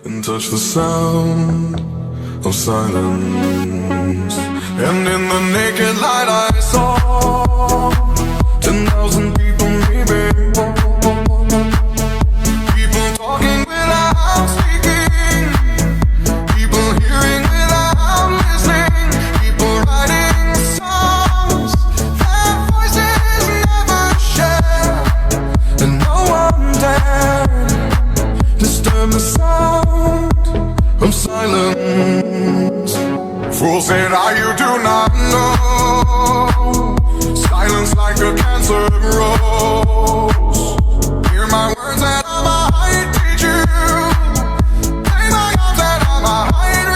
and touch the sound of silence. And in the naked light I saw 10,000 people maybe, people talking without speaking, people hearing without listening, people writing songs their voices never share, and no one dared disturb the sound of silence. Fool said you do not know. Silence like a cancer grows. Hear my words and I might teach you. Play my arms and I might